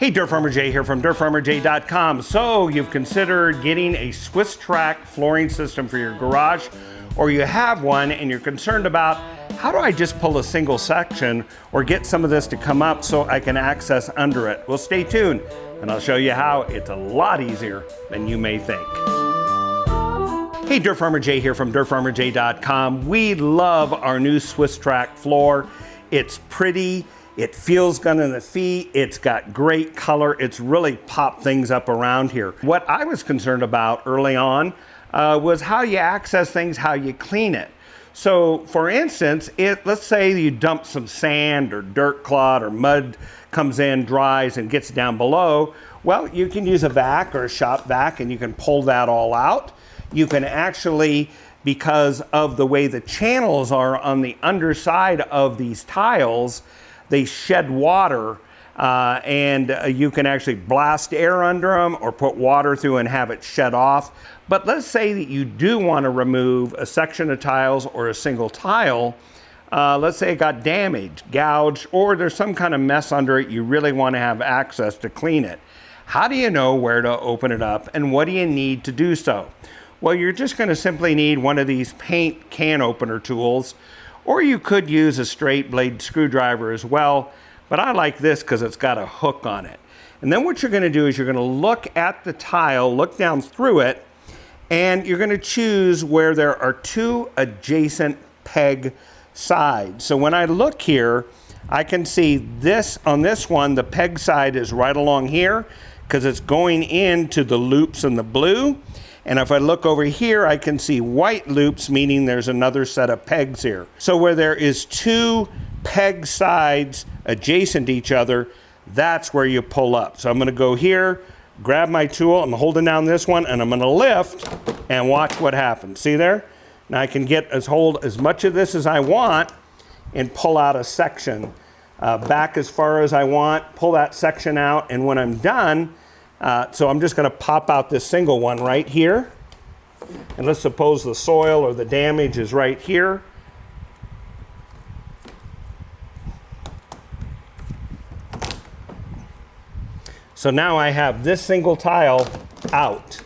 Hey, DirtFarmerJay here from DirtFarmerJay.com. So you've considered getting a SwissTrax flooring system for your garage, or you have one and you're concerned about how do I just pull a single section or get some of this to come up so I can access under it? Well, stay tuned and I'll show you how it's a lot easier than you may think. Hey, DirtFarmerJay here from DirtFarmerJay.com. We love our new SwissTrax floor. It's pretty. It feels good on the feet, it's got great color, it's really popped things up around here. What I was concerned about early on was how you access things, how you clean it. So for instance, let's say you dump some sand or dirt clod or mud comes in, dries and gets down below. Well, you can use a vac or a shop vac and you can pull that all out. You can actually, because of the way the channels are on the underside of these tiles, they shed water and you can actually blast air under them or put water through and have it shed off. But let's say that you do want to remove a section of tiles or a single tile. Let's say it got damaged, gouged, or there's some kind of mess under it. You really want to have access to clean it. How do you know where to open it up and what do you need to do so? Well, you're just going to simply need one of these paint can opener tools. Or you could use a straight blade screwdriver as well, but I like this because it's got a hook on it. And then what you're going to do is you're going to look at the tile, look down through it, and you're going to choose where there are two adjacent peg sides. So when I look here, I can see this on this one, the peg side is right along here because it's going into the loops in the blue. And if I look over here, I can see white loops, meaning there's another set of pegs here. So where there is two peg sides adjacent to each other, that's where you pull up. So I'm gonna go here, grab my tool, I'm holding down this one, and I'm gonna lift and watch what happens. See there? Now I can hold as much of this as I want and pull out a section back as far as I want, pull that section out, and when I'm done, so I'm just going to pop out this single one right here. And let's suppose the soil or the damage is right here. So now I have this single tile out.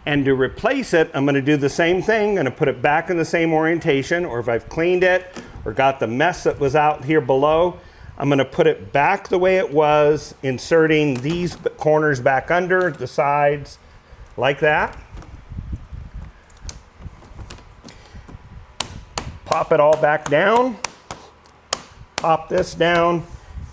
And to replace it, I'm going to do the same thing. I'm going to put it back in the same orientation, or if I've cleaned it or got the mess that was out here below, I'm going to put it back the way it was, inserting these corners back under the sides like that. Pop it all back down. Pop this down.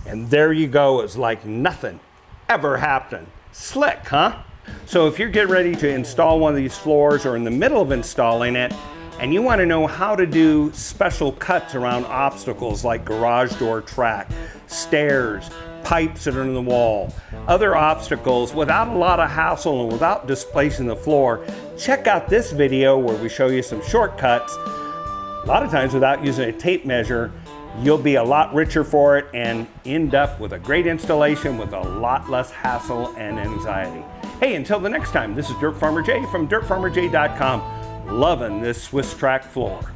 And there you go. It's like nothing ever happened. Slick, huh? So if you're getting ready to install one of these floors or in the middle of installing it, and you want to know how to do special cuts around obstacles like garage door track, stairs, pipes that are in the wall, other obstacles without a lot of hassle and without displacing the floor, check out this video where we show you some shortcuts. A lot of times without using a tape measure, you'll be a lot richer for it and end up with a great installation with a lot less hassle and anxiety. Hey, until the next time, this is DirtFarmerJay from DirtFarmerJay.com. Loving this SwissTrax floor.